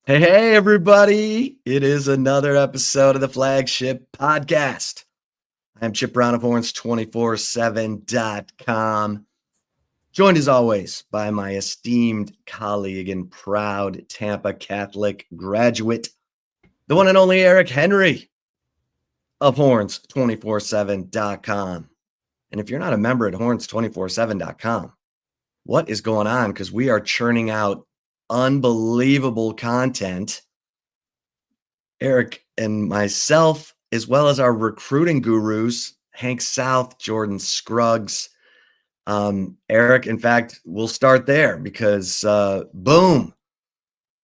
Hey, everybody. It is another episode of the Flagship Podcast. I'm Chip Brown of Horns247.com. Joined as always by my esteemed colleague and proud Tampa Catholic graduate, the one and only Eric Henry of Horns247.com. And if you're not a member at Horns247.com, what is going on? Because we are churning out unbelievable content. Eric and myself, as well as our recruiting gurus, Hank South, Jordan Scruggs. Eric, in fact, we'll start there because boom,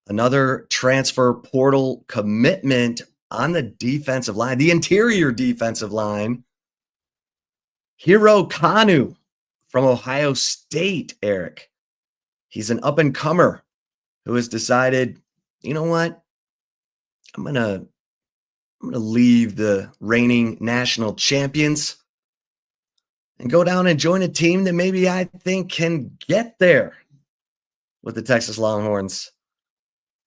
another transfer portal commitment on the defensive line, the interior defensive line. Hero Kanu from Ohio State, Eric. He's an up-and-comer who has decided, you know what? I'm gonna leave the reigning national champions and go down and join a team that maybe I think can get there with the Texas Longhorns.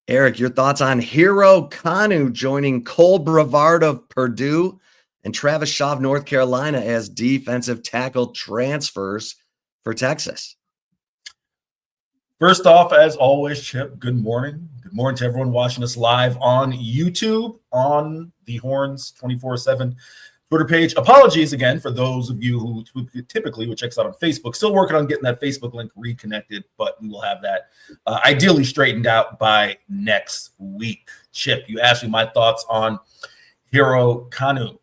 Eric, your thoughts on Hero Kanu joining Cole Brevard of Purdue and Travis Shaw of North Carolina as defensive tackle transfers for Texas? First off, as always, Chip, good morning. Good morning to everyone watching us live on YouTube, on the Horns 24/7 Twitter page. Apologies again for those of you who typically would check us out on Facebook. Still working on getting that Facebook link reconnected, but we will have that ideally straightened out by next week. Chip, you asked me my thoughts on Hero Kanu.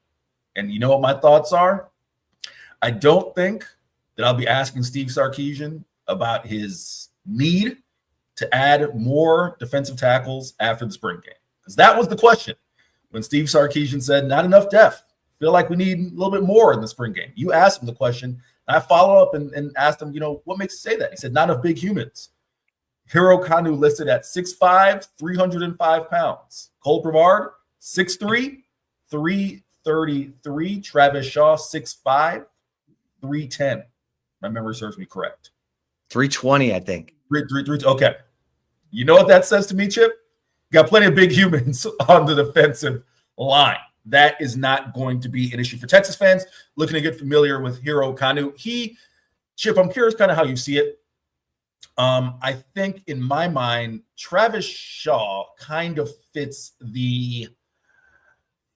And you know what my thoughts are? I don't think that I'll be asking Steve Sarkisian about his need to add more defensive tackles after the spring game, because that was the question when Steve Sarkisian said not enough depth, feel like we need a little bit more in the spring game. You asked him the question, and I follow up and asked him, what makes you say that? He said not enough big humans. Hero Kanu listed at 6'5", 305 pounds. Cole Brevard, 6'3", 333. Travis Shaw, 6'5", 310. My memory serves me correct. 320, I think. 3. Okay. You know what that says to me, Chip? Got plenty of big humans on the defensive line. That is not going to be an issue for Texas fans looking to get familiar with Hero Kanu. Chip, I'm curious kind of how you see it. I think in my mind, Travis Shaw kind of fits the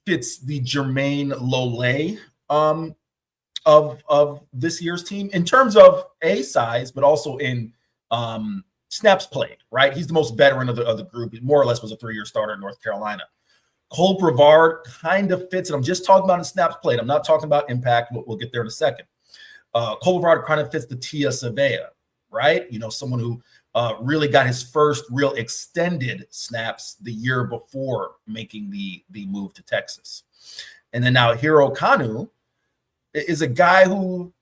Jermaine Lole of this year's team in terms of size, but also in snaps played, right? He's the most veteran of the group. He more or less was a 3-year starter in North Carolina. Cole Brevard kind of fits, and I'm just talking about in snaps played. I'm not talking about impact. We'll get there in a second. Cole Brevard kind of fits the Tia Savea, right? Someone who really got his first real extended snaps the year before making the move to Texas. And then now Hero Kanu is a guy who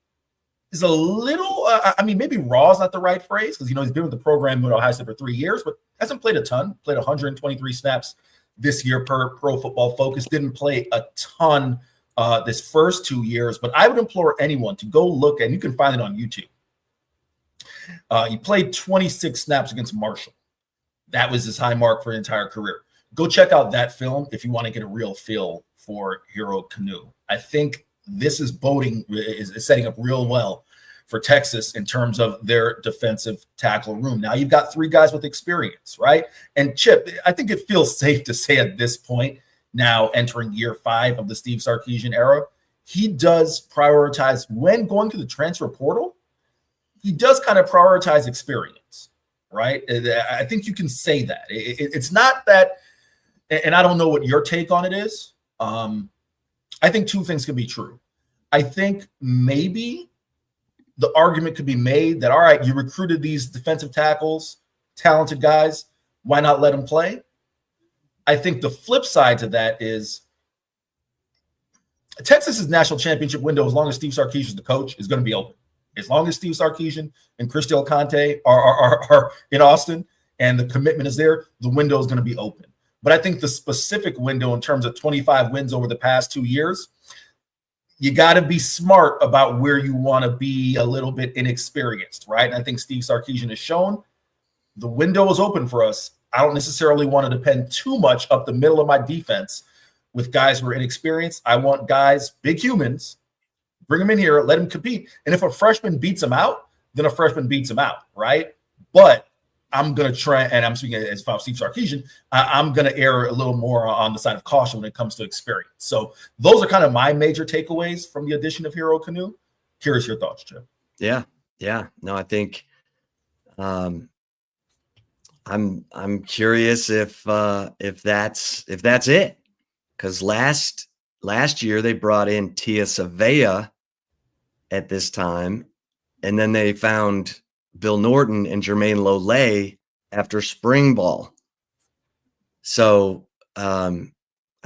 is a little, maybe raw is not the right phrase, because, he's been with the program at Ohio State for 3 years, but hasn't played a ton. Played 123 snaps this year per Pro Football Focus. Didn't play a ton this first 2 years, but I would implore anyone to go look, and you can find it on YouTube. He played 26 snaps against Marshall. That was his high mark for an entire career. Go check out that film if you want to get a real feel for Hero Kanu. I think this is setting up real well for Texas in terms of their defensive tackle room. Now you've got 3 guys with experience, right? And Chip, I think it feels safe to say at this point, now entering year 5 of the Steve Sarkisian era, he does prioritize, when going to the transfer portal, he does kind of prioritize experience, right? I think you can say that. It's not that, and I don't know what your take on it is. I think 2 things can be true. I think maybe the argument could be made that, all right, you recruited these defensive tackles, talented guys, why not let them play? I think the flip side to that is Texas's national championship window, as long as Steve Sarkisian is the coach, is going to be open. As long as Steve Sarkisian and Chris Del Conte are in Austin and the commitment is there, the window is going to be open. But I think the specific window in terms of 25 wins over the past 2 years, you got to be smart about where you want to be a little bit inexperienced, right? And I think Steve Sarkisian has shown the window is open for us I don't necessarily want to depend too much up the middle of my defense with guys who are inexperienced. I want guys, big humans, bring them in here, let them compete. And if a freshman beats them out, then a freshman beats them out, right? But I'm going to try, and I'm speaking as Steve Sarkisian, I'm going to err a little more on the side of caution when it comes to experience. So those are kind of my major takeaways from the addition of Hero Kanu. Curious your thoughts, Chip. Yeah. No, I think I'm curious if that's it, because last year they brought in Tia Savea at this time, and then they found Bill Norton and Jermaine Lole after spring ball. So I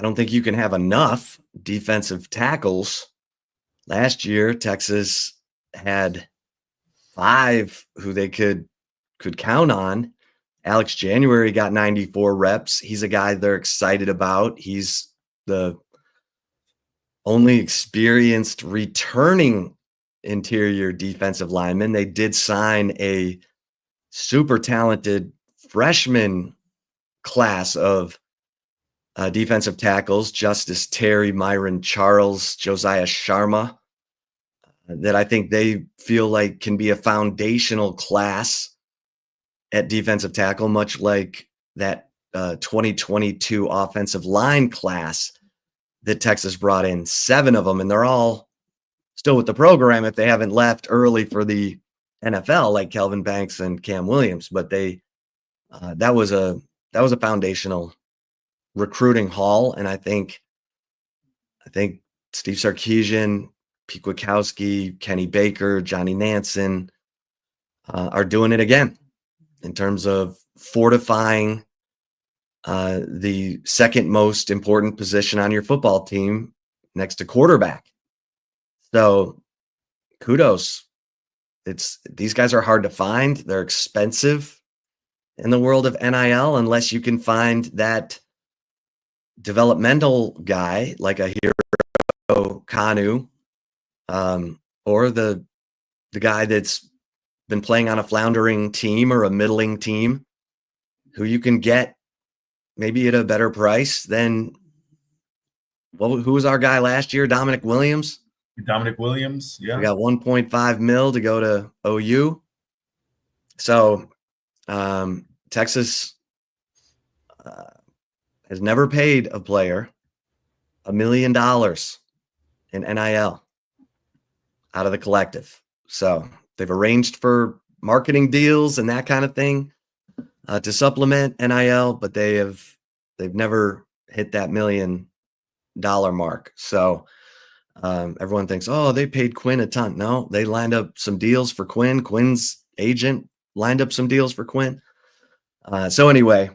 don't think you can have enough defensive tackles. Last year, Texas had 5 who they could count on. Alex January got 94 reps. He's a guy they're excited about. He's the only experienced returning interior defensive lineman. They did sign a super talented freshman class of defensive tackles, Justice Terry, Myron Charles, Josiah Sharma, that I think they feel like can be a foundational class at defensive tackle, much like that 2022 offensive line class that Texas brought in, 7 of them, and they're all still with the program if they haven't left early for the NFL, like Kelvin Banks and Cam Williams. But they that was a foundational recruiting haul, and I think Steve Sarkisian, Pete Kwiatkowski, Kenny Baker, Johnny Nansen are doing it again in terms of fortifying the second most important position on your football team next to quarterback. So kudos. These guys are hard to find. They're expensive in the world of NIL unless you can find that developmental guy like a Hero Kanu, or the guy that's been playing on a floundering team or a middling team who you can get maybe at a better price than, who was our guy last year? Dominic Williams. Yeah. We got 1.5 mil to go to OU. So Texas has never paid a player $1 million in NIL out of the collective. So they've arranged for marketing deals and that kind of thing to supplement NIL, but they've never hit that $1 million mark. So everyone thinks, oh, they paid Quinn a ton. No, they lined up some deals for Quinn. Quinn's agent lined up some deals for Quinn. So anyway,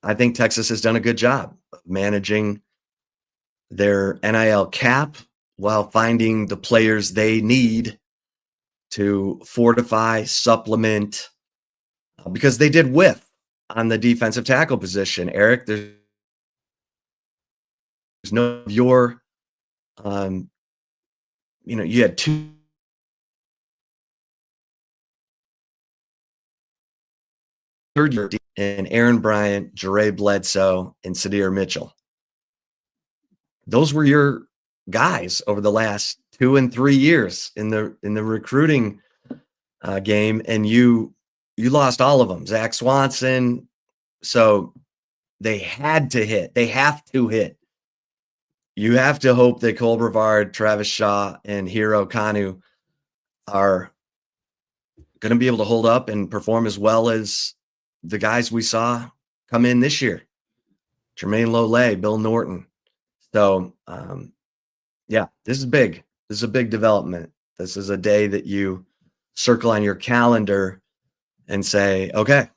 I think Texas has done a good job of managing their NIL cap while finding the players they need to fortify, supplement, because they did whiff on the defensive tackle position. Eric, there's no your, you had 2 third-year and Aaron Bryant, Jere Bledsoe, and Sadir Mitchell. Those were your guys over the last 2 and 3 years in the recruiting game, and you lost all of them. Zach Swanson. So they had to hit. They have to hit. You have to hope that Cole Brevard, Travis Shaw, and Hero Kanu are going to be able to hold up and perform as well as the guys we saw come in this year. Jermaine Lole, Bill Norton. So, yeah, this is big. This is a big development. This is a day that you circle on your calendar and say, okay,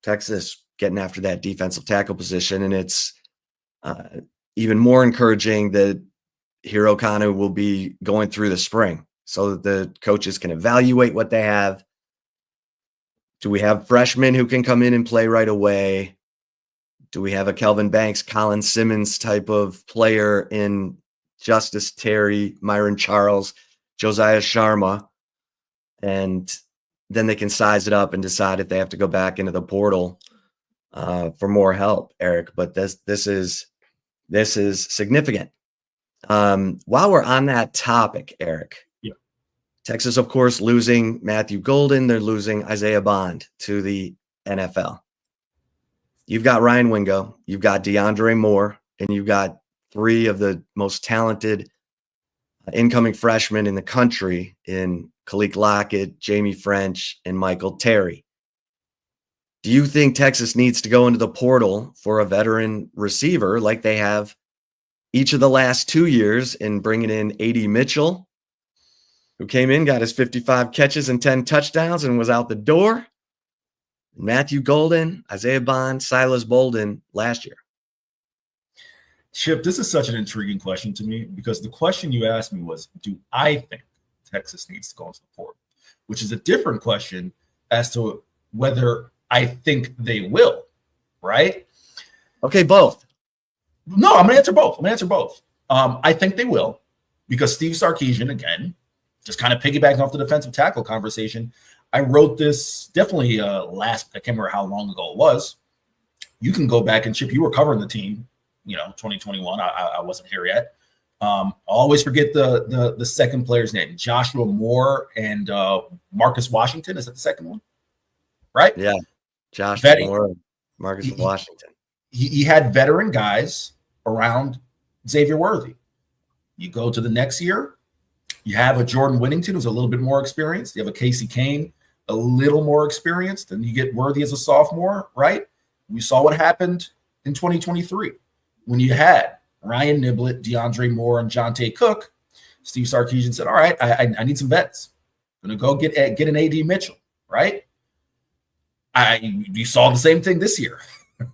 Texas getting after that defensive tackle position. And it's even more encouraging that Hero Kanu will be going through the spring so that the coaches can evaluate what they have. Do we have freshmen who can come in and play right away? Do we have a Kelvin Banks, Colin Simmons type of player in Justice Terry, Myron Charles, Josiah Sharma? And then they can size it up and decide if they have to go back into the portal for more help, Eric. But this is significant. While we're on that topic, Eric, Yeah. Texas, of course, losing Matthew Golden. They're losing Isaiah Bond to the NFL. You've got Ryan Wingo, you've got DeAndre Moore, and you've got three of the most talented incoming freshmen in the country in Khalil Lockett, Jamie French, and Michael Terry. Do you think Texas needs to go into the portal for a veteran receiver like they have each of the last 2 years in bringing in A.D. Mitchell, who came in, got his 55 catches and 10 touchdowns and was out the door? Matthew Golden, Isaiah Bond, Silas Bolden last year. Chip, this is such an intriguing question to me because the question you asked me was, do I think Texas needs to go into the portal? Which is a different question as to whether I think they will, right? Okay, both. No, I'm going to answer both. I think they will because Steve Sarkisian, again, just kind of piggybacking off the defensive tackle conversation. I wrote this definitely I can't remember how long ago it was. You can go back and Chip, you were covering the team, 2021. I wasn't here yet. I always forget the second player's name, Joshua Moore and Marcus Washington. Is that the second one? Right? Yeah. Josh Moore, Marcus Washington. He had veteran guys around Xavier Worthy. You go to the next year, you have a Jordan Whittington who's a little bit more experienced. You have a Casey Kane, a little more experienced, and you get Worthy as a sophomore, right? We saw what happened in 2023 when you had Ryan Niblett, DeAndre Moore, and Jonte Cook. Steve Sarkisian said, all right, I need some vets. I'm going to go get an A.D. Mitchell, right? You saw the same thing this year,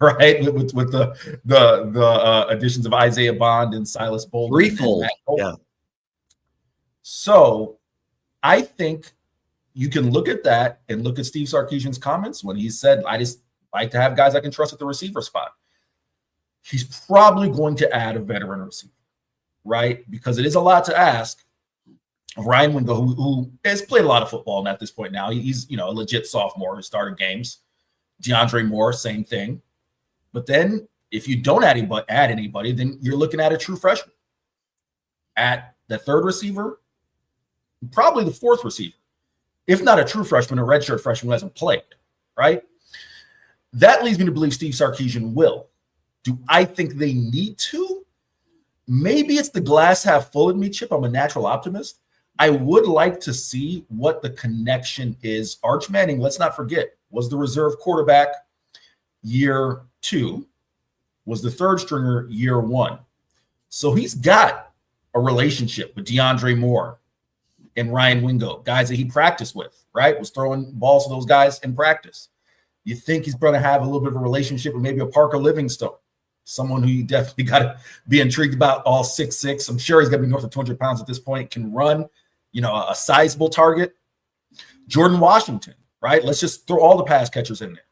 right? With the additions of Isaiah Bond and Silas Bolden. Threefold, yeah. So I think you can look at that and look at Steve Sarkisian's comments when he said, I just like to have guys I can trust at the receiver spot. He's probably going to add a veteran receiver, right? Because it is a lot to ask of Ryan Wingo, who has played a lot of football and at this point now. He's a legit sophomore who started games. DeAndre Moore, same thing. But then if you don't add anybody, then you're looking at a true freshman. At the third receiver, probably the fourth receiver. If not a true freshman, a redshirt freshman who hasn't played, right? That leads me to believe Steve Sarkisian will. Do I think they need to? Maybe it's the glass half full in me, Chip. I'm a natural optimist. I would like to see what the connection is. Arch Manning, let's not forget, was the reserve quarterback year 2, was the third stringer year 1. So he's got a relationship with DeAndre Moore and Ryan Wingo, guys that he practiced with, right? Was throwing balls to those guys in practice. You think he's going to have a little bit of a relationship with maybe a Parker Livingstone, someone who you definitely got to be intrigued about, all 6'6". I'm sure he's going to be north of 200 pounds at this point, can run, a sizable target. Jordan Washington, right? Let's just throw all the pass catchers in there.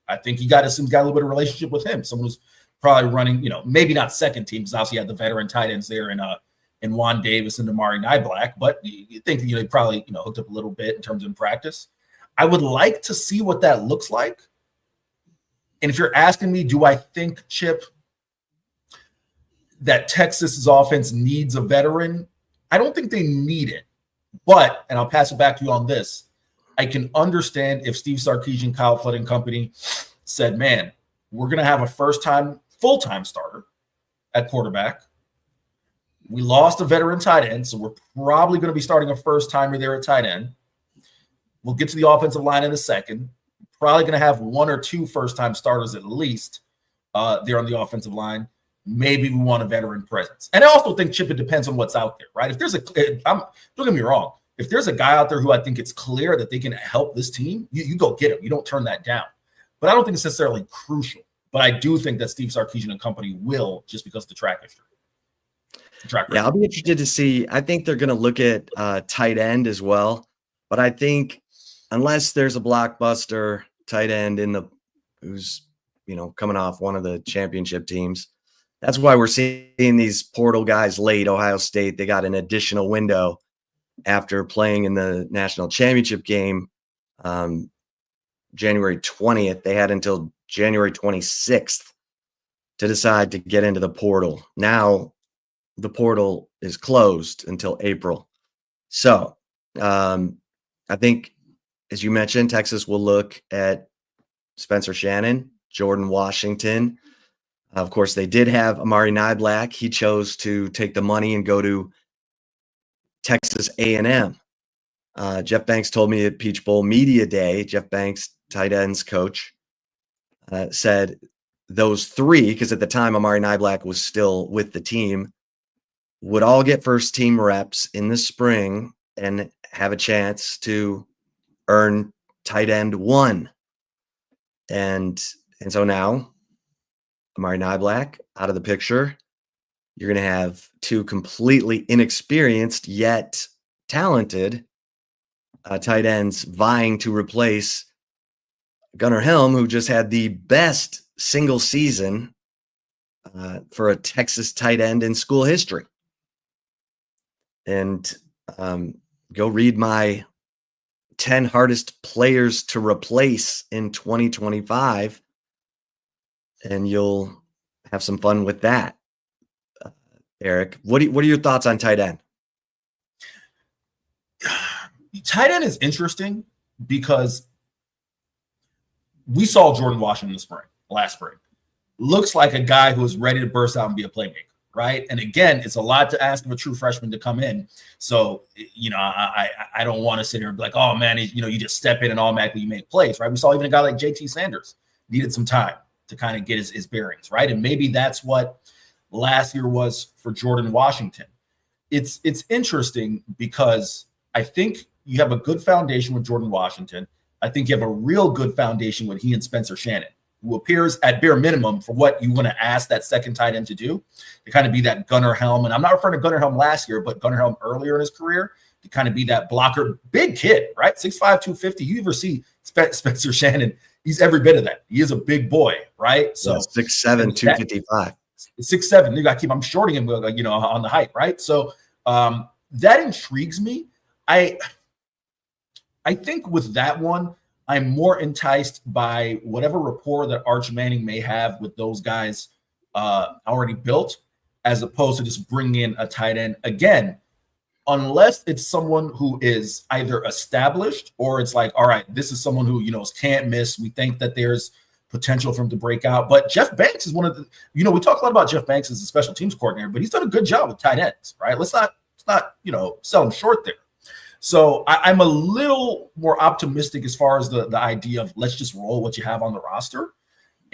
I think he got a little bit of relationship with him. Someone who's probably running, maybe not second team, because obviously you had the veteran tight ends there in Juan Davis and Amari Nyblack, but you think they probably hooked up a little bit in terms of practice. I would like to see what that looks like. And if you're asking me, do I think, Chip, that Texas's offense needs a veteran? I don't think they need it. But, and I'll pass it back to you on this, I can understand if Steve Sarkisian, Kyle Flood and company said, man, we're going to have a first-time, full-time starter at quarterback. We lost a veteran tight end, so we're probably going to be starting a first-timer there at tight end. We'll get to the offensive line in a second. Probably going to have 1 or 2 first-time starters at least there on the offensive line. Maybe we want a veteran presence. And I also think, Chip, it depends on what's out there, right? If there's don't get me wrong. If there's a guy out there who I think it's clear that they can help this team, you go get him. You don't turn that down. But I don't think it's necessarily crucial. But I do think that Steve Sarkisian and company will, just because of the track history. Yeah, I'll be interested to see. I think they're going to look at tight end as well. But I think unless there's a blockbuster tight end who's coming off one of the championship teams, that's why we're seeing these portal guys late. Ohio State, they got an additional window after playing in the national championship game January 20th. They had until January 26th to decide to get into the portal. Now the portal is closed until April. So I think, as you mentioned, Texas will look at Spencer Shannon, Jordan Washington. Of course, they did have Amari Niblack. He chose to take the money and go to Texas A&M. Jeff Banks told me at Peach Bowl Media Day, Jeff Banks, tight ends coach, said those three, because at the time Amari Niblack was still with the team, would all get first team reps in the spring and have a chance to earn tight end 1. And so now Amari Niblack out of the picture. You're going to have 2 completely inexperienced yet talented tight ends vying to replace Gunnar Helm, who just had the best single season for a Texas tight end in school history. And go read my 10 hardest players to replace in 2025, and you'll have some fun with that. Eric, what are your thoughts on tight end? Tight end is interesting because we saw Jordan Washington last spring. Looks like a guy who is ready to burst out and be a playmaker, right? And again, it's a lot to ask of a true freshman to come in. So, I don't want to sit here and be like, oh man, you just step in and automatically you make plays, right? We saw even a guy like JT Sanders needed some time to kind of get his bearings, right? And maybe that's what last year was for Jordan Washington. It's interesting because I think you have a good foundation with Jordan Washington. I think you have a real good foundation with he and Spencer Shannon, who appears at bare minimum for what you want to ask that second tight end to do, to kind of be that Gunnar Helm. And I'm not referring to Gunnar Helm last year, but Gunnar Helm earlier in his career, to kind of be that blocker, big kid, right? 6'5", 250. You ever see Spencer Shannon? He's every bit of that. He is a big boy, right? So 6'7", 255. 6'7". You got to keep. I'm shorting him, on the height, right? So that intrigues me. I think with that one, I'm more enticed by whatever rapport that Arch Manning may have with those guys already built, as opposed to just bringing in a tight end again, unless it's someone who is either established or it's like, all right, this is someone who, can't miss. We think that there's potential for him to break out. But Jeff Banks is one of the, we talk a lot about Jeff Banks as a special teams coordinator, but he's done a good job with tight ends, right? Let's not sell him short there. So I'm a little more optimistic as far as the idea of let's just roll what you have on the roster,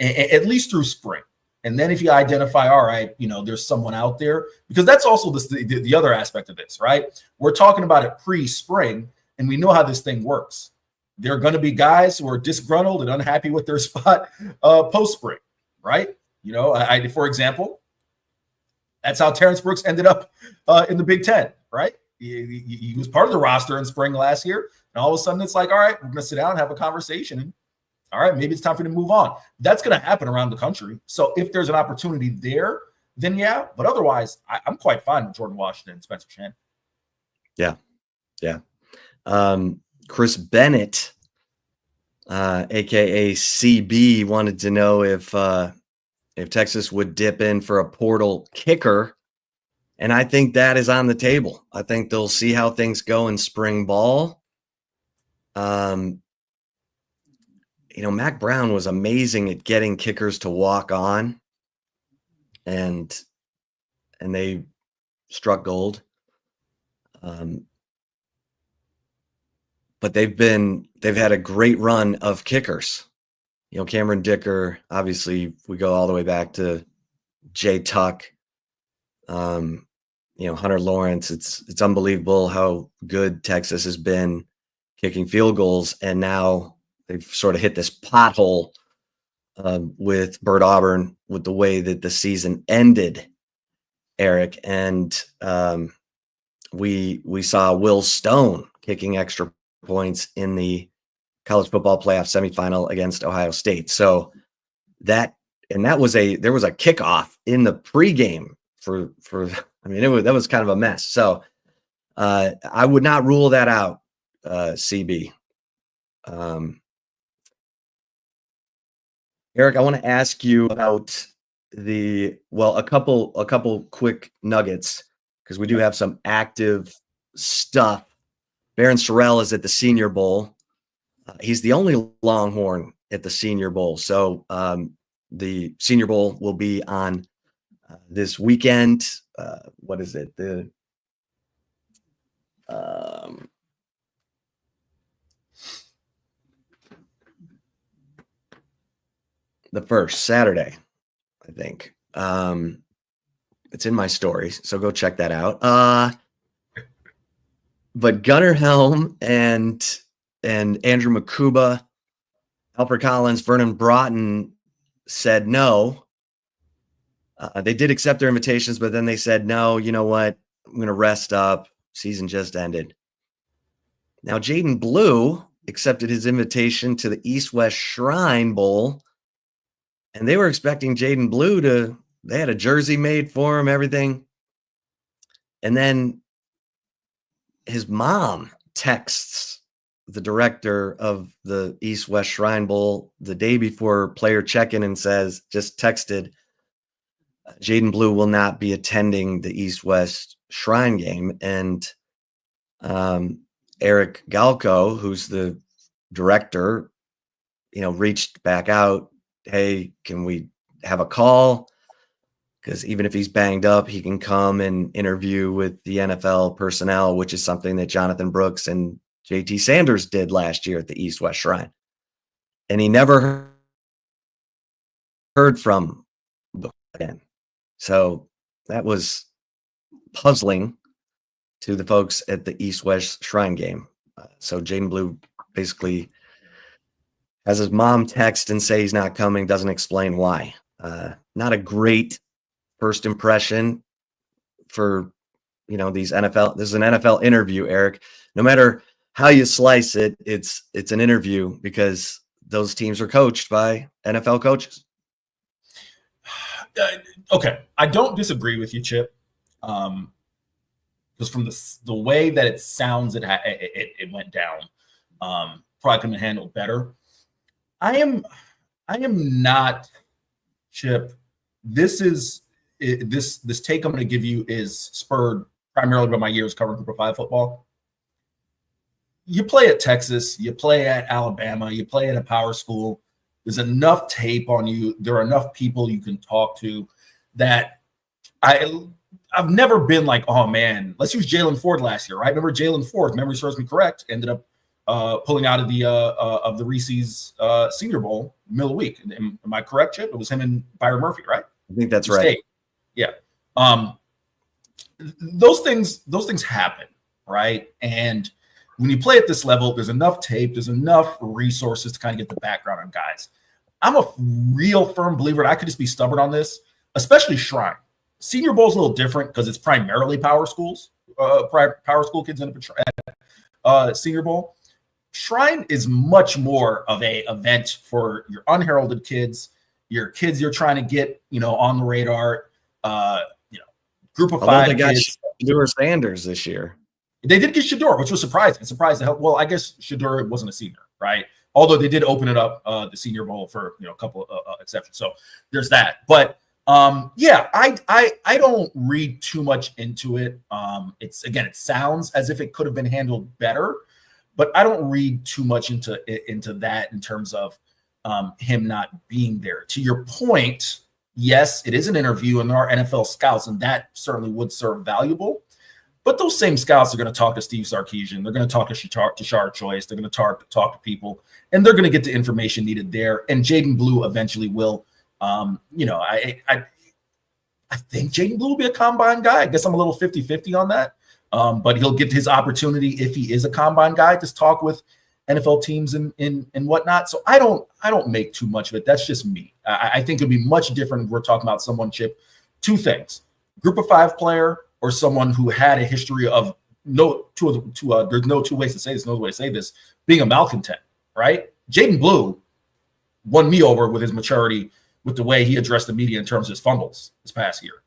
at least through spring. And then if you identify, all right, there's someone out there, because that's also the other aspect of this, right? We're talking about it pre-spring, and we know how this thing works. There are going to be guys who are disgruntled and unhappy with their spot post-spring, right? For example, that's how Terrence Brooks ended up in the Big Ten, right? He was part of the roster in spring last year, and all of a sudden it's like, all right, we're going to sit down and have a conversation, and all right, maybe it's time for you to move on. That's going to happen around the country. So if there's an opportunity there, then yeah. But otherwise, I'm quite fine with Jordan Washington and Spencer Shannon. Yeah. Chris Bennett, aka CB, wanted to know if Texas would dip in for a portal kicker. And I think that is on the table. I think they'll see how things go in spring ball. Mac Brown was amazing at getting kickers to walk on, and they struck gold. But they've had a great run of kickers. Cameron Dicker, obviously we go all the way back to Jay Tuck. Hunter Lawrence, it's unbelievable how good Texas has been kicking field goals. And now they've sort of hit this pothole with Bert Auburn with the way that the season ended, Eric. And we saw Will Stone kicking extra points in the college football playoff semifinal against Ohio State. So there was a kickoff in the pregame that was kind of a mess. So I would not rule that out, CB. Eric, I want to ask you about a couple quick nuggets, because we do have some active stuff. Baron Sorrell is at the Senior Bowl. He's the only Longhorn at the Senior Bowl. So the Senior Bowl will be on this weekend. What is it? The first Saturday, I think. It's in my stories, so go check that out. But Gunnar Helm and Andrew Makuba, Alfred Collins, Vernon Broughton said no. They did accept their invitations, but then they said, no, you know what? I'm going to rest up. Season just ended. Now, Jaden Blue accepted his invitation to the East-West Shrine Bowl, and they were expecting Jaden Blue they had a jersey made for him, everything. And then his mom texts the director of the East-West Shrine Bowl the day before player check-in and says, just texted, Jaden Blue will not be attending the East-West Shrine game. And Eric Galco, who's the director, reached back out. Hey, can we have a call? Because even if he's banged up, he can come and interview with the NFL personnel, which is something that Jonathan Brooks and JT Sanders did last year at the East-West Shrine. And he never heard from again. So that was puzzling to the folks at the East-West Shrine game. So Jaden Blue basically has his mom text and say he's not coming, doesn't explain why. Not a great first impression for, these NFL. This is an NFL interview, Eric. No matter how you slice it, it's an interview because those teams are coached by NFL coaches. Okay, I don't disagree with you, Chip. Because from the way that it sounds, it went down. Probably could have handled better. I am not, Chip. This take I'm going to give you is spurred primarily by my years covering Group of 5 football. You play at Texas, you play at Alabama, you play at a power school. There's enough tape on you. There are enough people you can talk to that I've never been like, oh man, let's use Jalen Ford last year, right? Remember Jalen Ford, memory serves me correct, ended up pulling out of the Reese's Senior Bowl middle of the week. Am I correct, Chip? It was him and Byron Murphy, right? I think that's right. Yeah. Those things happen, right? And when you play at this level, there's enough tape, there's enough resources to kind of get the background on guys. I'm a real firm believer, and I could just be stubborn on this, especially Shrine. Senior Bowl is a little different because it's primarily power schools, power school kids in a Senior Bowl. Shrine is much more of a event for your unheralded kids, your kids you're trying to get, on the radar. Group of 5 they got kids. Shedeur Sanders this year. They did get Shedeur, which was surprising. Surprised the hell. Well, I guess Shedeur wasn't a senior, right? Although they did open it up the Senior Bowl for a couple of exceptions. So there's that. But I don't read too much into it. It sounds as if it could have been handled better, but I don't read too much into that in terms of him not being there. To your point, yes, it is an interview, and there are NFL scouts, and that certainly would serve valuable. But those same scouts are going to talk to Steve Sarkisian. They're going to talk to Tashard Choice. They're going to talk to people, and they're going to get the information needed there. And Jaden Blue eventually will. I think Jaden Blue will be a combine guy. I guess I'm a little 50-50 on that. But he'll get his opportunity if he is a combine guy to talk with NFL teams and whatnot. So I don't make too much of it. That's just me. I think it'd be much different if we're talking about someone, Chip. Two things: Group of 5 player or someone who had a history of there's no two ways to say this, no way to say this, being a malcontent, right? Jaden Blue won me over with his maturity, with the way he addressed the media in terms of his fumbles this past year.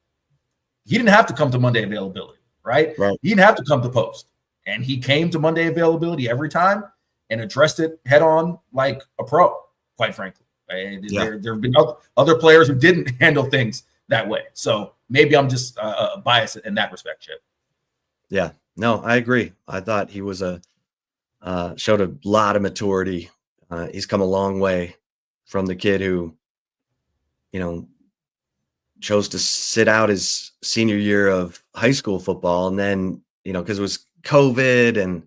He didn't have to come to Monday availability, right? He didn't have to come to post. And he came to Monday availability every time and addressed it head on like a pro, quite frankly. Right? Yeah. There have been other players who didn't handle things that way. So maybe I'm just biased in that respect, Chip. Yeah. No, I agree. I thought he was showed a lot of maturity. He's come a long way from the kid who, chose to sit out his senior year of high school football. And then, because it was COVID and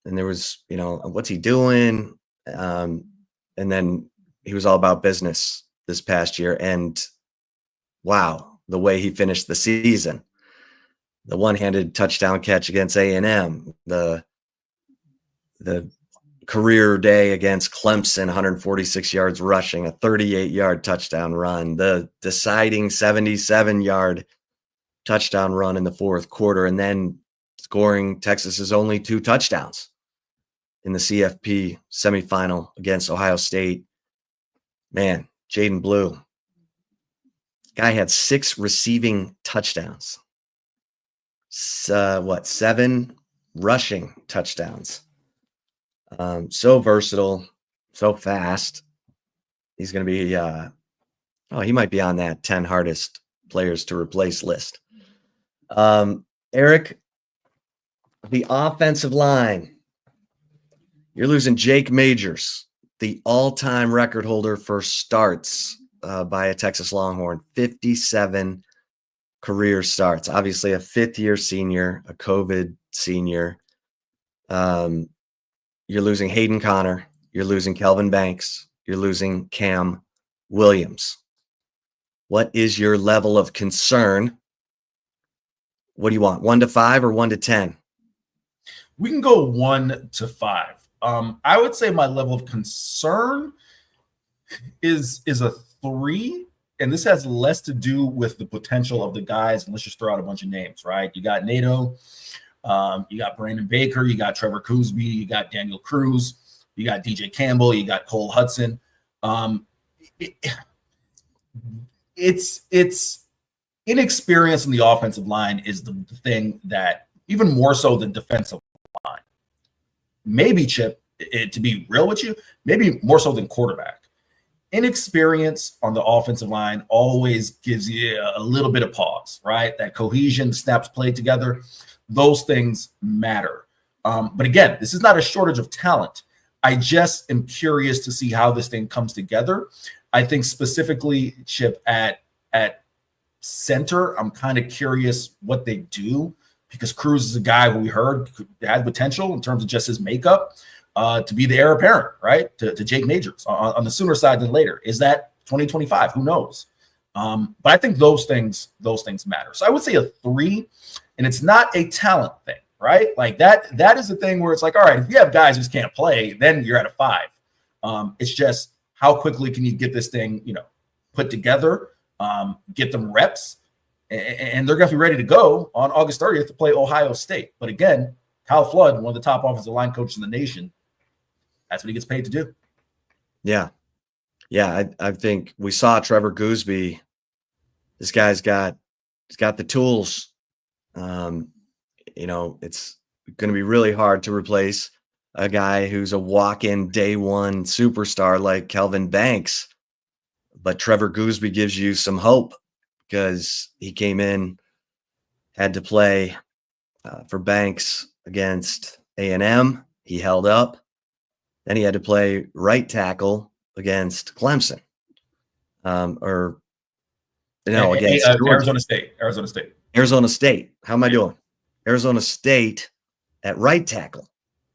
there was, what's he doing? And then he was all about business this past year. And wow, the way he finished the season, the one-handed touchdown catch against A&M, the career day against Clemson, 146 yards rushing, a 38-yard touchdown run, the deciding 77-yard touchdown run in the fourth quarter, and then scoring Texas's only 2 touchdowns in the CFP semifinal against Ohio State. Man, Jaden Blue. Guy had 6 receiving touchdowns. 7 rushing touchdowns. So versatile, so fast. He's going to be, he might be on that 10 hardest players to replace list. Eric, the offensive line. You're losing Jake Majors, the all-time record holder for starts by a Texas Longhorn, 57 career starts. Obviously a 5th-year senior, a COVID senior. You're losing Hayden Connor. You're losing Kelvin Banks. You're losing Cam Williams. What is your level of concern? What do you want? 1 to 5 or 1 to 10? We can go 1 to 5. I would say my level of concern is a 3, and this has less to do with the potential of the guys. And let's just throw out a bunch of names, right? You got NATO, you got Brandon Baker, you got Trevor Coosby, you got Daniel Cruz, you got DJ Campbell, you got Cole Hudson. It's inexperience in the offensive line is the thing that, even more so than defensive line, maybe, Chip, to be real with you, maybe more so than quarterback. Inexperience on the offensive line always gives you a little bit of pause, right? That cohesion, the snaps played together, those things matter. But again, this is not a shortage of talent. I just am curious to see how this thing comes together. I think specifically, Chip, at center, I'm kind of curious what they do, because Cruz is a guy who we heard had potential in terms of just his makeup to be the heir apparent, right, to Jake Majors on the sooner side than later. Is that 2025? Who knows? But I think those things matter. So I would say a 3, and it's not a talent thing, right? Like that is the thing where it's like, all right, if you have guys who just can't play, then you're at a 5. It's just how quickly can you get this thing, put together, get them reps, and they're going to be ready to go on August 30th to play Ohio State. But again, Kyle Flood, one of the top offensive line coaches in the nation, that's what he gets paid to do. Yeah. Yeah, I think we saw Trevor Gooseby. This guy's got the tools. It's going to be really hard to replace a guy who's a walk-in day one superstar like Kelvin Banks. But Trevor Gooseby gives you some hope, because he came in, had to play for Banks against A&M. He held up. Then he had to play right tackle against Clemson. Against Arizona State. Arizona State. How am I doing? Arizona State at right tackle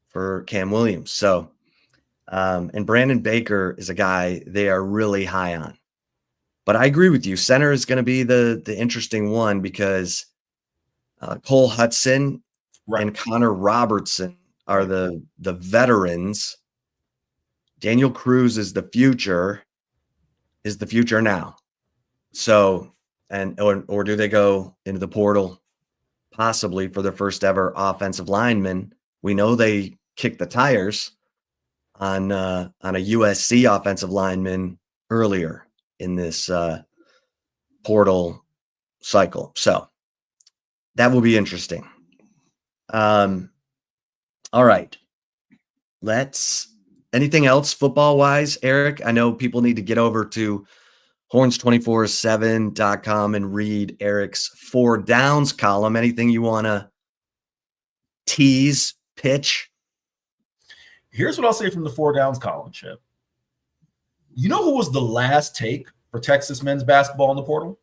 for Cam Williams. So, and Brandon Baker is a guy they are really high on. But I agree with you. Center is going to be the interesting one, because Cole Hudson and Connor Robertson are the veterans. Daniel Cruz is the future now. So, or do they go into the portal possibly for their first ever offensive lineman? We know they kicked the tires on a USC offensive lineman earlier in this portal cycle. So that will be interesting. All right. Let's Anything else football-wise, Eric? I know people need to get over to Horns247.com and read Eric's 4 Downs column. Anything you want to tease, pitch? Here's what I'll say from the 4 Downs column, Chip. You know who was the last take for Texas men's basketball in the portal?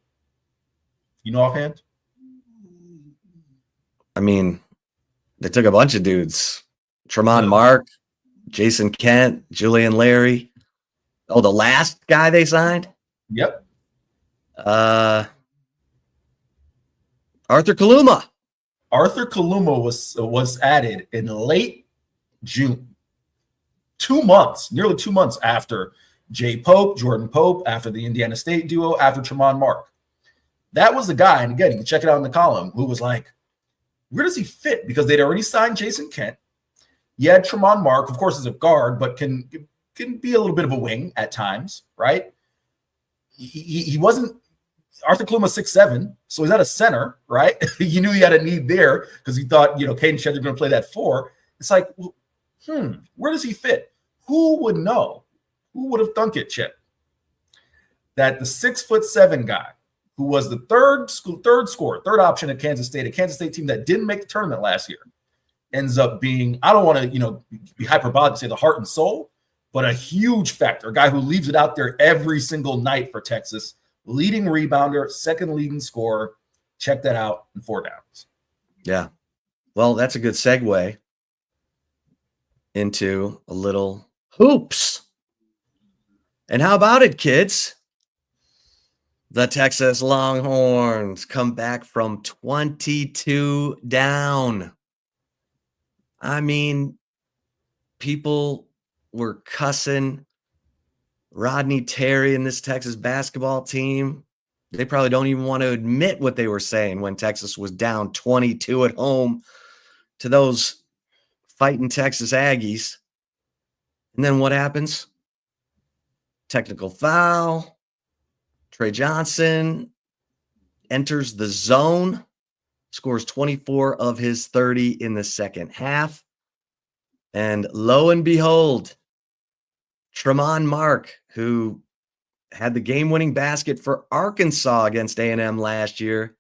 You know offhand? I mean, they took a bunch of dudes. Tremont Mark, Jason Kent, Julian Larry. Oh, the last guy they signed? Yep. Arthur Kaluma. Arthur Kaluma was added in late June. 2 months, nearly 2 months after Jay Pope, Jordan Pope, after the Indiana State duo, after Tremont Mark. That was the guy, and again, you can check it out in the column, who was like, where does he fit? Because they'd already signed Jason Kent. You had Tremont Mark, of course, is a guard, but can be a little bit of a wing at times, right? He wasn't Arthur Kaluma 6'7", so he's not a center, right? You knew he had a need there because he thought, Caden Sheldon going to play that 4. It's like, where does he fit? Who would know? Who would have thunk it, Chip? That the 6'7" guy, who was the third scorer, third option at Kansas State, a Kansas State team that didn't make the tournament last year, ends up being, I don't want to, be hyperbolic to say the heart and soul, but a huge factor, a guy who leaves it out there every single night for Texas, leading rebounder, second leading scorer. Check that out in 4 Downs. Yeah. Well, that's a good segue into a little hoops. And how about it, kids? The Texas Longhorns come back from 22 down. I mean, people were cussing Rodney Terry and this Texas basketball team. They probably don't even want to admit what they were saying when Texas was down 22 at home to those fighting Texas Aggies. And then what happens? Technical foul. Trey Johnson enters the zone, scores 24 of his 30 in the second half. And lo and behold, Tremont Mark, who had the game-winning basket for Arkansas against A&M last year,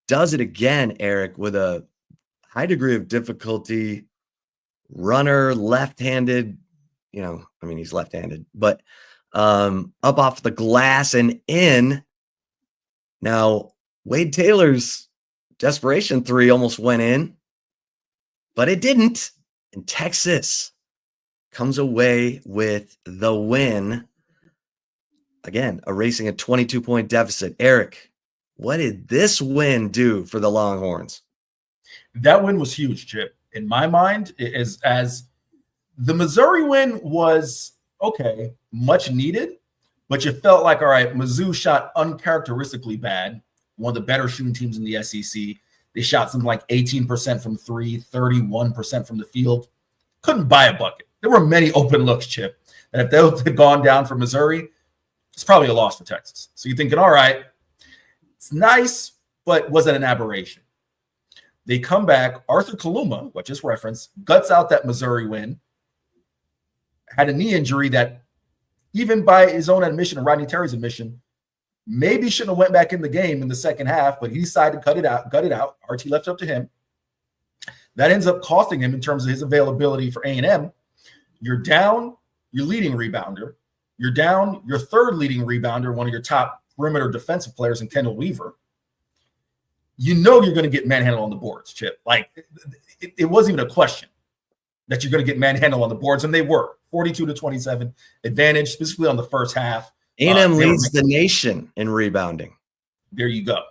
does it again, Eric, with a high degree of difficulty. Runner, left-handed, he's left-handed, but up off the glass and in. Now, Wade Taylor's desperation 3 almost went in, but it didn't. And Texas comes away with the win. Again, erasing a 22-point deficit. Eric, what did this win do for the Longhorns? That win was huge, Chip. In my mind, as the Missouri win was okay, much needed, but you felt like, all right, Mizzou shot uncharacteristically bad, one of the better shooting teams in the SEC. They shot something like 18% from 3, 31% from the field. Couldn't buy a bucket. There were many open looks, Chip, and if those had gone down for Missouri, it's probably a loss for Texas. So you're thinking, all right, it's nice, but was it an aberration? They come back. Arthur Kaluma, what I just referenced, guts out that Missouri win. Had a knee injury that, even by his own admission and Rodney Terry's admission, maybe shouldn't have went back in the game in the second half, but he decided to gut it out. RT left it up to him. That ends up costing him in terms of his availability for A&M. You're down your leading rebounder. You're down your third leading rebounder, one of your top perimeter defensive players in Kendall Weaver. You know you're going to get manhandled on the boards, Chip. Like, it wasn't even a question that you're going to get manhandled on the boards, and they were. 42-27 advantage, specifically on the first half. A&M leads the nation in rebounding. There you go.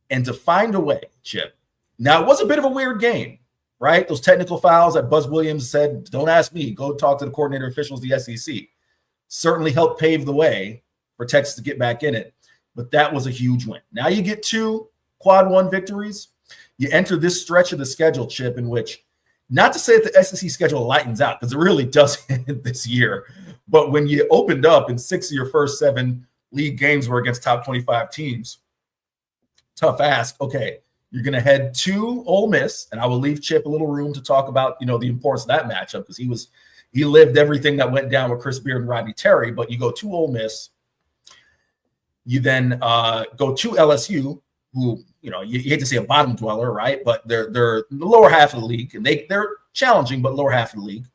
And to find a way, Chip. Now, it was a bit of a weird game, right? Those technical fouls that Buzz Williams said, don't ask me, go talk to the coordinator officials of the SEC. Certainly helped pave the way for Texas to get back in it. But that was a huge win. Now you get 2 quad 1 victories. You enter this stretch of the schedule, Chip, in which, not to say that the SEC schedule lightens out, because it really doesn't this year. But when you opened up and 6 of your first 7 league games were against top 25 teams, tough ask. Okay, You're going to head to Ole Miss, and I will leave Chip a little room to talk about, the importance of that matchup, because he lived everything that went down with Chris Beard and Rodney Terry. But you go to Ole Miss, you then go to LSU, who you hate to say a bottom dweller, right? But they're the lower half of the league, and they're challenging, but lower half of the league.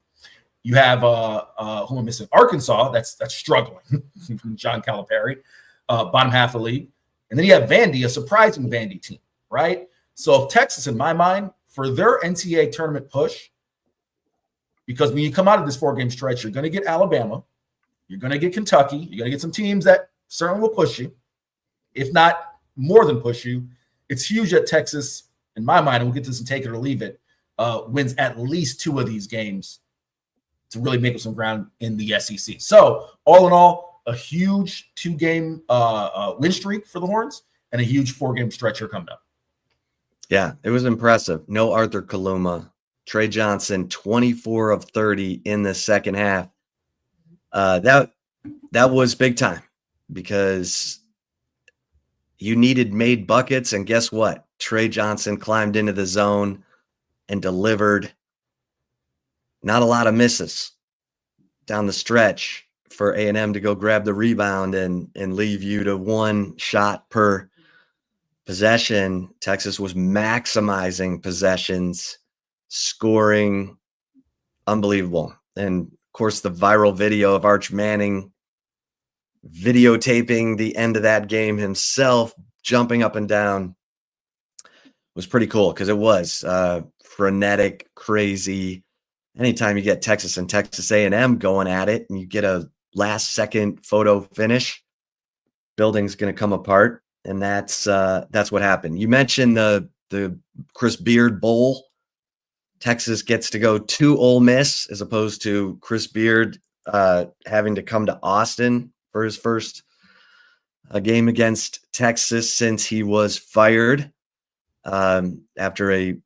You have who am I missing? Arkansas, that's struggling from John Calipari, bottom half of the league, and then you have Vandy, a surprising Vandy team, right? So if Texas, in my mind, for their NCAA tournament push, because when you come out of this 4-game stretch, you're going to get Alabama, you're going to get Kentucky, you're going to get some teams that certainly will push you, if not more than push you. It's huge that Texas, in my mind, and we'll get to this and take it or leave it, wins at least 2 of these games to really make up some ground in the SEC. So all in all, a huge 2-game win streak for the Horns and a huge 4-game stretch here coming up. Yeah, it was impressive. No Arthur Kaluma. Trey Johnson, 24 of 30 in the second half. That was big time, because you needed made buckets, and guess what? Trey Johnson climbed into the zone and delivered. Not a lot of misses down the stretch for A&M to go grab the rebound and leave you to 1 shot per possession. Texas was maximizing possessions, scoring unbelievable. And of course, the viral video of Arch Manning videotaping the end of that game himself, jumping up and down, was pretty cool, because it was frenetic, crazy. Anytime you get Texas and Texas A&M going at it and you get a last-second photo finish, building's going to come apart, and that's what happened. You mentioned the Chris Beard Bowl. Texas gets to go to Ole Miss, as opposed to Chris Beard having to come to Austin for his first game against Texas since he was fired after a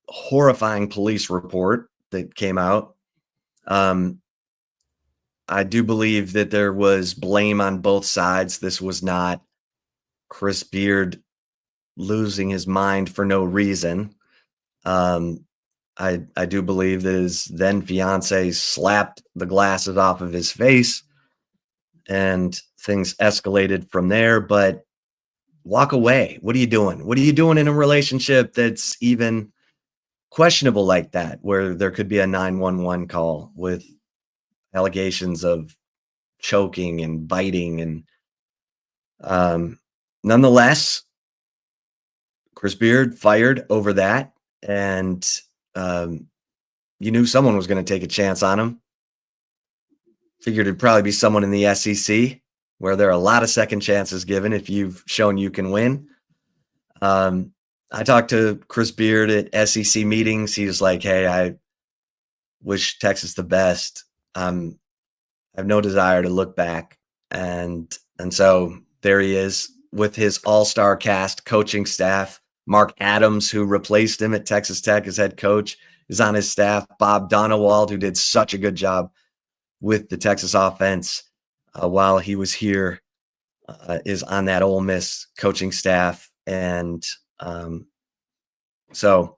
horrifying police report that came out. I do believe that there was blame on both sides. This was not Chris Beard losing his mind for no reason. I do believe that his then fiance slapped the glasses off of his face, and things escalated from there. But walk away. What are you doing? What are you doing in a relationship that's even questionable like that, where there could be a 911 call with allegations of choking and biting? And nonetheless, Chris Beard fired over that, and you knew someone was going to take a chance on him. Figured it'd probably be someone in the SEC, where there are a lot of second chances given if you've shown you can win. I talked to Chris Beard at SEC meetings. He was like, "Hey, I wish Texas the best. I have no desire to look back." And so there he is with his all-star cast coaching staff. Mark Adams, who replaced him at Texas Tech as head coach, is on his staff. Bob Donewald, who did such a good job with the Texas offense while he was here, is on that Ole Miss coaching staff. And so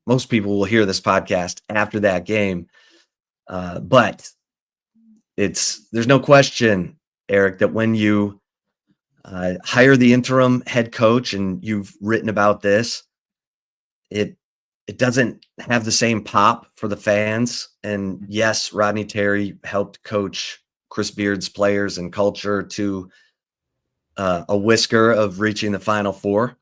most people will hear this podcast after that game. But there's no question, Eric, that when you hire the interim head coach, and you've written about this, it doesn't have the same pop for the fans. And yes, Rodney Terry helped coach Chris Beard's players and culture to a whisker of reaching the Final Four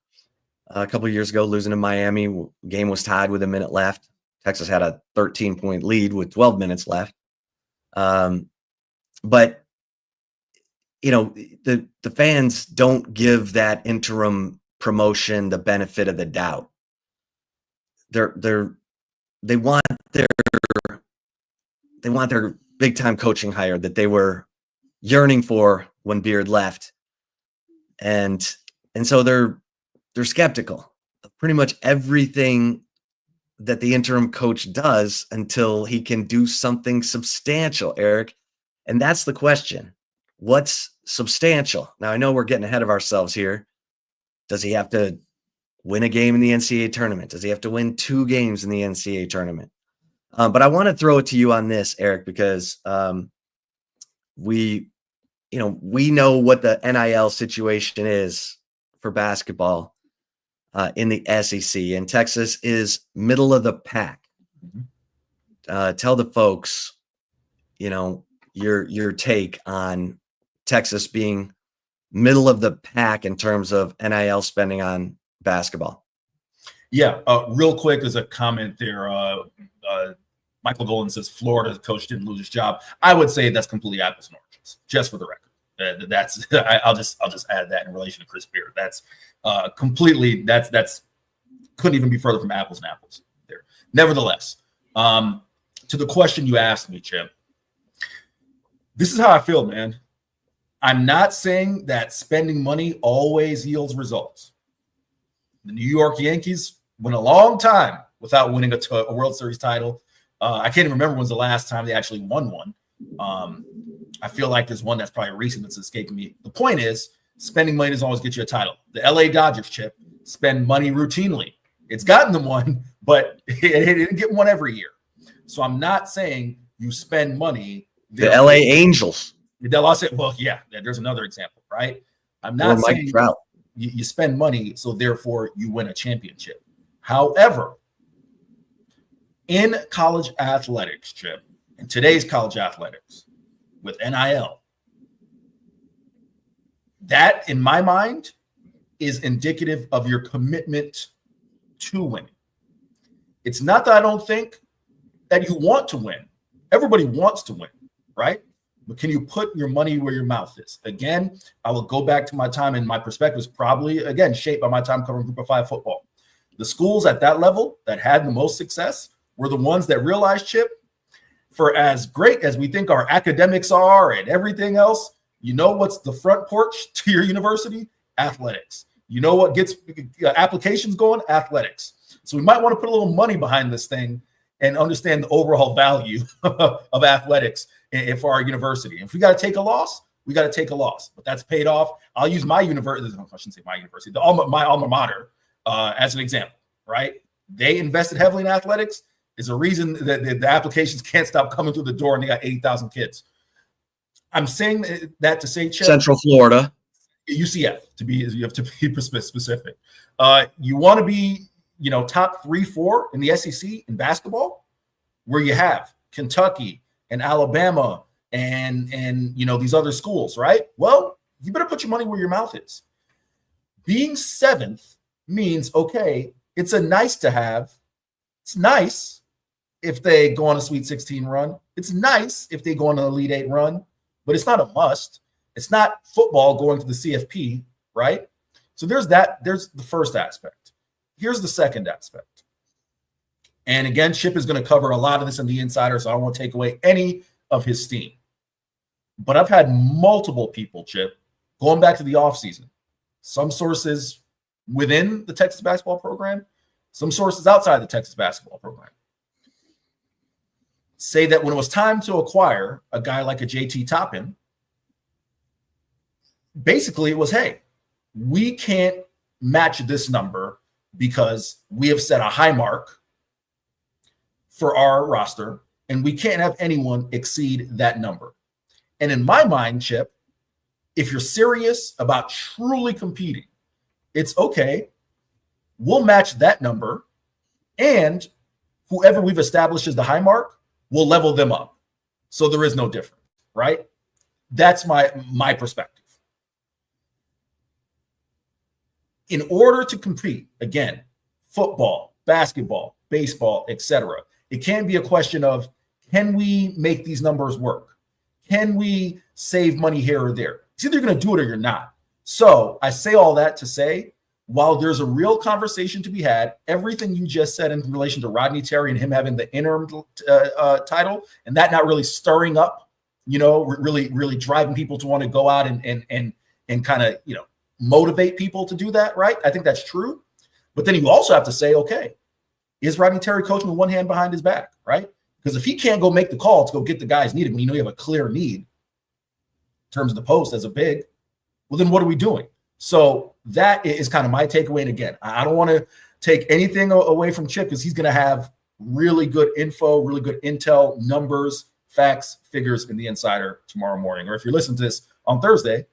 a couple of years ago, losing to Miami. Game was tied with a minute left. Texas had a 13-point lead with 12 minutes left. But the fans don't give that interim promotion the benefit of the doubt. They want their big time coaching hire that they were yearning for when Beard left, and so they're skeptical of pretty much everything that the interim coach does until he can do something substantial, Eric. And that's the question. What's substantial? Now, I know we're getting ahead of ourselves here. Does he have to win a game in the NCAA tournament? Does he have to win 2 games in the NCAA tournament? But I want to throw it to you on this, Eric, because we know what the NIL situation is for basketball in the SEC, and Texas is middle of the pack. Tell the folks, your take on Texas being middle of the pack in terms of NIL spending on basketball. Yeah, real quick, there's a comment there. Michael Golden says Florida's coach didn't lose his job. I would say that's completely apples and oranges, just for the record. I'll just add that in relation to Chris Beard. That's completely that's couldn't even be further from apples and apples there. Nevertheless, to the question you asked me, Chip, this is how I feel, man. I'm not saying that spending money always yields results. The New York Yankees went a long time without winning a World Series title. I can't even remember when's the last time they actually won one. I feel like there's one that's probably recent that's escaping me. The point is, spending money doesn't always get you a title. The LA Dodgers, Chip, spend money routinely. It's gotten them one, but it didn't get one every year. So I'm not saying you spend money. The LA Angels. Well, yeah, there's another example, right? I'm not saying you spend money, so therefore you win a championship. However, in college athletics, Chip, in today's college athletics, with NIL, that, in my mind, is indicative of your commitment to winning. It's not that I don't think that you want to win. Everybody wants to win, right? But can you put your money where your mouth is? Again, I will go back to my time, and my perspective is probably, again, shaped by my time covering Group of 5 football. The schools at that level that had the most success were the ones that realized, Chip, for as great as we think our academics are and everything else, you know what's the front porch to your university? Athletics. You know what gets applications going? Athletics. So we might want to put a little money behind this thing and understand the overall value of athletics for our university. And if we got to take a loss, we got to take a loss. But that's paid off. I'll use my university. I shouldn't say my university. My alma mater as an example, right? They invested heavily in athletics. Is a reason that the applications can't stop coming through the door, and they got 80,000 kids. I'm saying that to say, Chip, Central Florida, UCF, you have to be specific. You want to be, top 3-4 in the SEC in basketball, where you have Kentucky and Alabama and these other schools, right? Well, you better put your money where your mouth is. Being 7th means, okay, it's a nice to have. It's nice if they go on a Sweet 16 run. It's nice if they go on an Elite 8 run, but it's not a must. It's not football going to the CFP, right? So there's that. There's the first aspect. Here's the second aspect. And again, Chip is going to cover a lot of this in the Insider, so I won't take away any of his steam. But I've had multiple people, Chip, going back to the offseason. Some sources within the Texas basketball program, some sources outside the Texas basketball program, say that when it was time to acquire a guy like a JT Toppin, basically it was, hey, we can't match this number because we have set a high mark for our roster, and we can't have anyone exceed that number. And in my mind, Chip, if you're serious about truly competing, it's okay, we'll match that number, and whoever we've established as the high mark, we'll level them up. So there is no difference, right? That's my perspective. In order to compete, again, football, basketball, baseball, etc., it can be a question of, can we make these numbers work? Can we save money here or there? It's either going to do it or you're not. So I say all that to say, while there's a real conversation to be had, everything you just said in relation to Rodney Terry and him having the interim title and that not really stirring up, really driving people to want to go out and kind of, motivate people to do that, right? I think that's true. But then you also have to say, okay, is Rodney Terry coaching with one hand behind his back, right? Because if he can't go make the call to go get the guys needed when you have a clear need in terms of the post as a big, well, then what are we doing? So that is kind of my takeaway. And again, I don't want to take anything away from Chip because he's going to have really good info, really good intel, numbers, facts, figures in the Insider tomorrow morning. Or if you're listening to this on Thursday,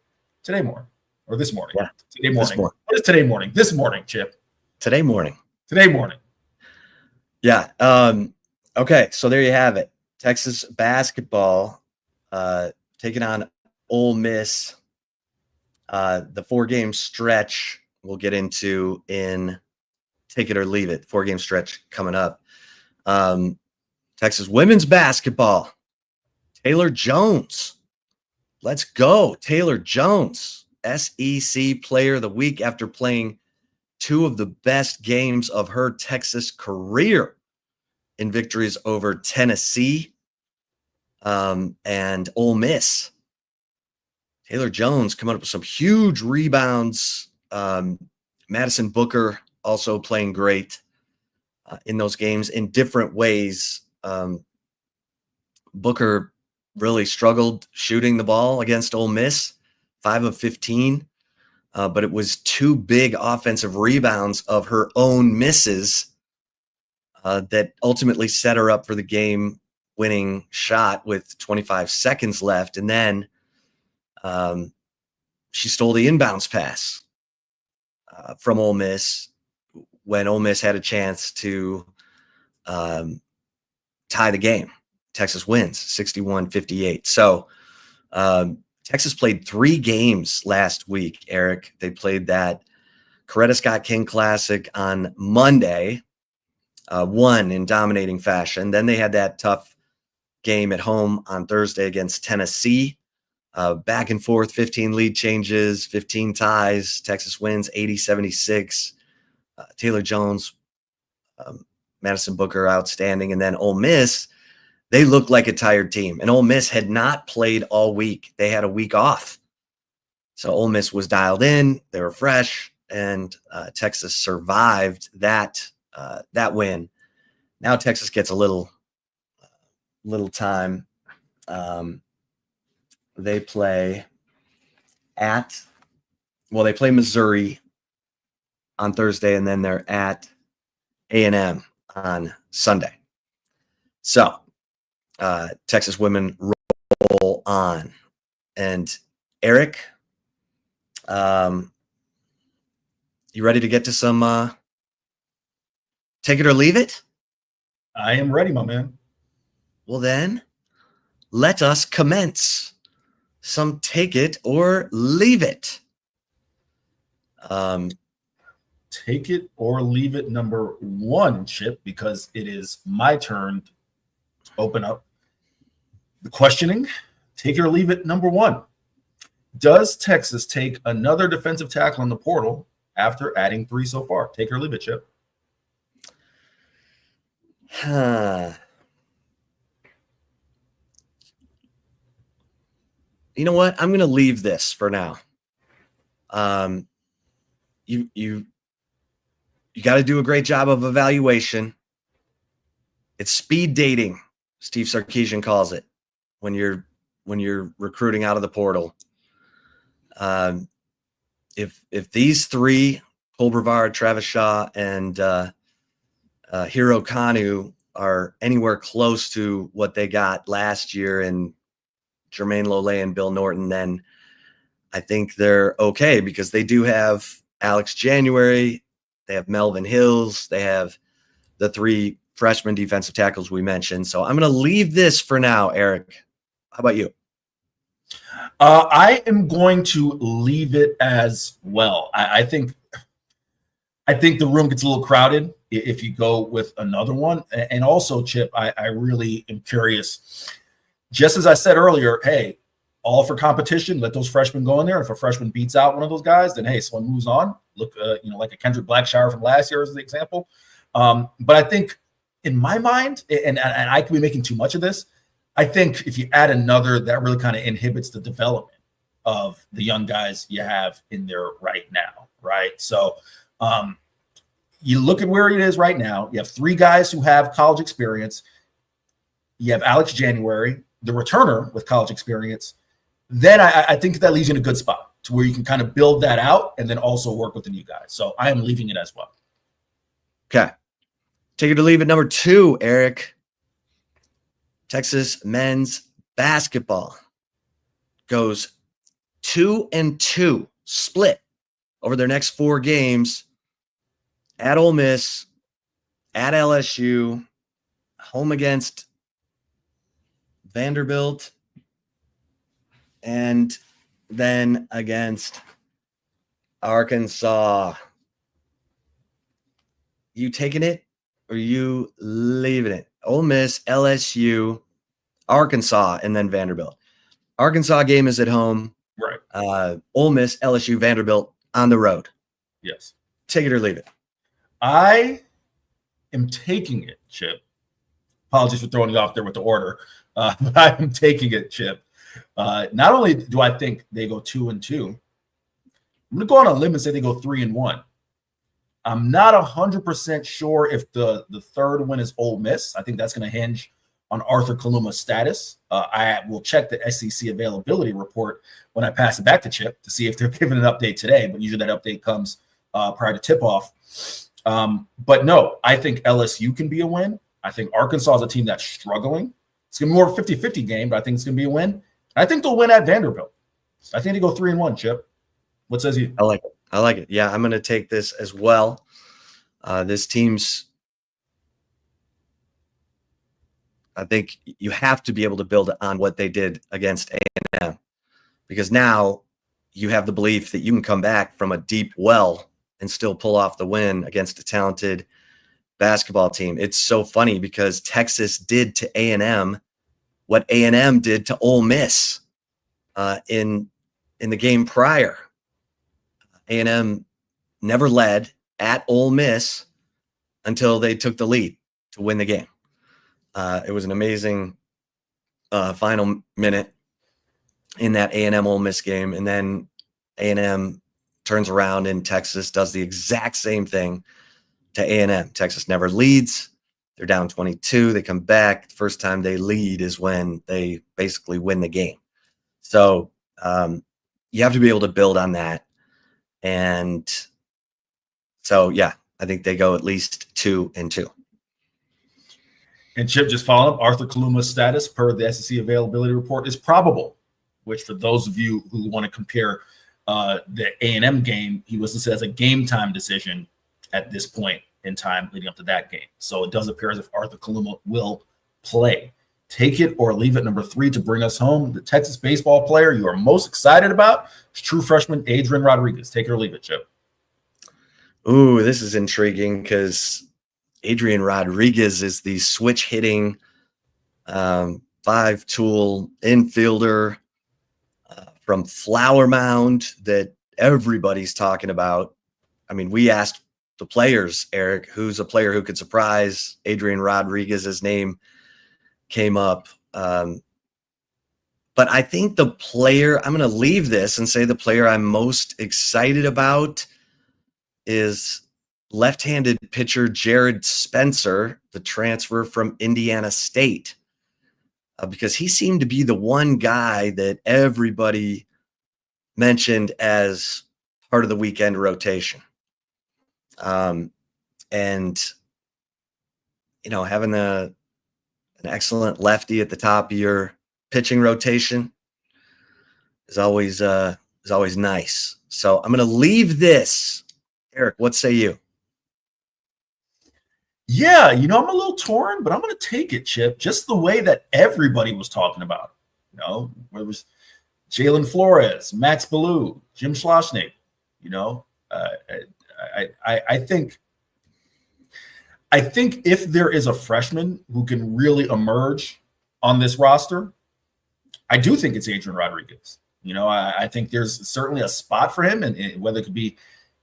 today morning or this morning. Yeah. Today morning. What is today morning? This morning, Chip. Today morning. Today morning. Yeah. Okay. So there you have it. Texas basketball taking on Ole Miss. The 4-game stretch we'll get into in take it or leave it. 4-game stretch coming up. Texas women's basketball. Taylor Jones. Let's go. Taylor Jones, SEC Player of the Week after playing 2 of the best games of her Texas career in victories over Tennessee and Ole Miss. Taylor Jones coming up with some huge rebounds. Madison Booker also playing great in those games in different ways. Booker really struggled shooting the ball against Ole Miss, 5 of 15. But it was 2 big offensive rebounds of her own misses that ultimately set her up for the game-winning shot with 25 seconds left. And then she stole the inbounds pass from Ole Miss when Ole Miss had a chance to tie the game. Texas wins 61-58. So Texas played 3 games last week, Eric. They played that Coretta Scott King Classic on Monday, won in dominating fashion. Then they had that tough game at home on Thursday against Tennessee. Back and forth, 15 lead changes, 15 ties. Texas wins 80-76. Taylor Jones, Madison Booker outstanding. And then Ole Miss, they looked like a tired team. And Ole Miss had not played all week. They had a week off. So Ole Miss was dialed in. They were fresh. And Texas survived that win. Now Texas gets a little time. They play Missouri on Thursday, and then they're at A&M on Sunday. So Texas women roll on. And Eric, you ready to get to some take it or leave it? I am ready, my man. Well, then, let us commence some take it or leave it. Take it or leave it number 1, Chip, because it is my turn to open up the questioning. Take it or leave it number 1. Does Texas take another defensive tackle in the portal after adding 3 so far? Take it or leave it, Chip. You know what? I'm going to leave this for now. You got to do a great job of evaluation. It's speed dating, Steve Sarkisian calls it, when you're recruiting out of the portal. If these 3, Cole Brevard, Travis Shaw, and Hiro Kanu are anywhere close to what they got last year in Jermaine Lole and Bill Norton, then I think they're okay because they do have Alex January, they have Melvin Hills, they have the 3 freshman defensive tackles we mentioned. So I'm going to leave this for now, Eric. How about you? I am going to leave it as well. I think the room gets a little crowded if you go with another one. And also, Chip, I really am curious. Just as I said earlier, hey, all for competition. Let those freshmen go in there. If a freshman beats out one of those guys, then hey, someone moves on. Look, like a Kendrick Blackshear from last year as the example. But I think in my mind, and I could be making too much of this, I think if you add another, that really kind of inhibits the development of the young guys you have in there right now, right? So you look at where it is right now. You have 3 guys who have college experience. You have Alex January, the returner with college experience. Then I think that leaves you in a good spot to where you can kind of build that out and then also work with the new guys. So I am leaving it as well. Okay. Take it or leave it. Number 2, Eric. Texas men's basketball goes 2-2 split over their next 4 games at Ole Miss, at LSU, home against Vanderbilt, and then against Arkansas. You taking it or you leaving it? Ole Miss, LSU, Arkansas, and then Vanderbilt. Arkansas game is at home. Right. Ole Miss, LSU, Vanderbilt on the road. Yes. Take it or leave it. I am taking it, Chip. Apologies for throwing you off there with the order. But I am taking it, Chip. Not only do I think they go 2-2, I'm going to go on a limb and say they go 3-1. I'm not 100% sure if the third win is Ole Miss. I think that's going to hinge on Arthur Kaluma's status. I will check the SEC availability report when I pass it back to Chip to see if they're giving an update today, but usually that update comes prior to tip-off. But no, I think LSU can be a win. I think Arkansas is a team that's struggling. It's going to be more of a 50-50 game, but I think it's going to be a win. I think they'll win at Vanderbilt. I think they go 3-1, Chip. What says you? I like it. Yeah, I'm going to take this as well. This team's, I think you have to be able to build on what they did against A&M, because now you have the belief that you can come back from a deep well and still pull off the win against a talented basketball team. It's so funny because Texas did to A&M what A&M did to Ole Miss in the game prior. A&M never led at Ole Miss until they took the lead to win the game. It was an amazing final minute in that A&M Ole Miss game, and then A&M turns around and Texas does the exact same thing to A&M. Texas never leads. They're down 22. They come back. The first time they lead is when they basically win the game. So you have to be able to build on that. And so, yeah, I think they go at least 2-2. And Chip, just following up, Arthur Kaluma's status per the SEC availability report is probable, which for those of you who want to compare the A&M game, he was listed as a game time decision at this point in time leading up to that game. So it does appear as if Arthur Kaluma will play. Take it or leave it. Number 3 to bring us home, the Texas baseball player you are most excited about is true freshman Adrian Rodriguez. Take it or leave it, Chip. Ooh, this is intriguing because Adrian Rodriguez is the switch hitting 5-tool infielder from Flower Mound that everybody's talking about. I mean, we asked the players, Eric, who's a player who could surprise Adrian Rodriguez's name came up. But I think the player, I'm going to leave this and say the player I'm most excited about is left-handed pitcher Jared Spencer, the transfer from Indiana State, because he seemed to be the one guy that everybody mentioned as part of the weekend rotation. And, you know, having an excellent lefty at the top of your pitching rotation is always nice. So I'm going to leave this. Eric, what say you? Yeah, you know, I'm a little torn, but I'm going to take it, Chip, just the way that everybody was talking about it. You know, where it was Jalen Flores, Max Ballou, Jim Schlossnagle, you know, I think if there is a freshman who can really emerge on this roster, I do think it's Adrian Rodriguez. You know, I think there's certainly a spot for him, and whether it could be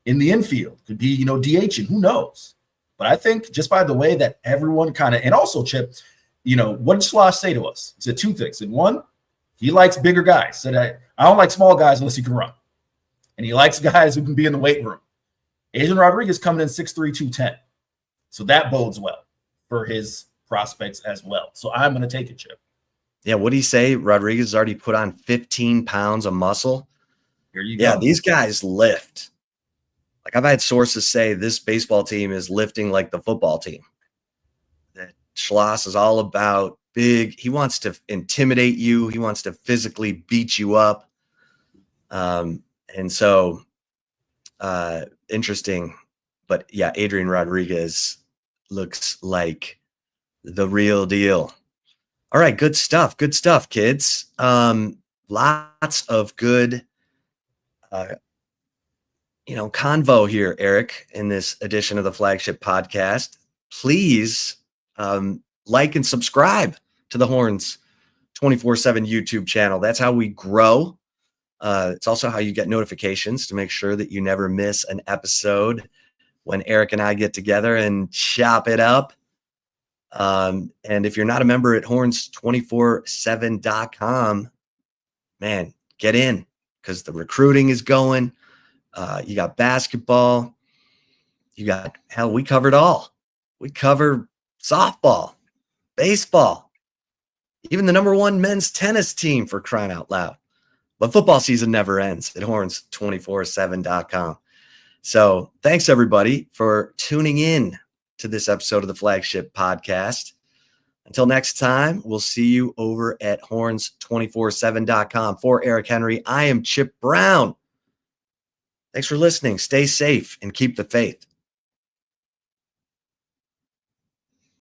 in the infield, could be, you know, DHing, who knows? But I think just by the way that everyone kind of, and also Chip, you know, what did Schloss say to us? He said 2 things. And one, he likes bigger guys. Said, I don't like small guys unless you can run. And he likes guys who can be in the weight room. Adrian Rodriguez coming in 6'3", 210. So that bodes well for his prospects as well. So I'm going to take it, Chip. Yeah, what did he say? Rodriguez has already put on 15 pounds of muscle. Here you Yeah, go. these guys lift. Like I've had sources say this baseball team is lifting like the football team. That Schloss is all about big. He wants to intimidate you. He wants to physically beat you up. And so interesting. But yeah, Adrian Rodriguez looks like the real deal. All right, good stuff. Good stuff, kids. Lots of good convo here, Eric, in this edition of the Flagship Podcast. Please like and subscribe to the Horns 24/7 YouTube channel. That's how we grow. It's also how you get notifications to make sure that you never miss an episode when Eric and I get together and chop it up. And if you're not a member at horns247.com, man, get in because the recruiting is going. You got basketball. You got, hell, we covered all. We cover softball, baseball, even the #1 men's tennis team, for crying out loud. But football season never ends at horns247.com. So thanks, everybody, for tuning in to this episode of the Flagship Podcast. Until next time, we'll see you over at horns247.com. For Eric Henry, I am Chip Brown. Thanks for listening. Stay safe and keep the faith.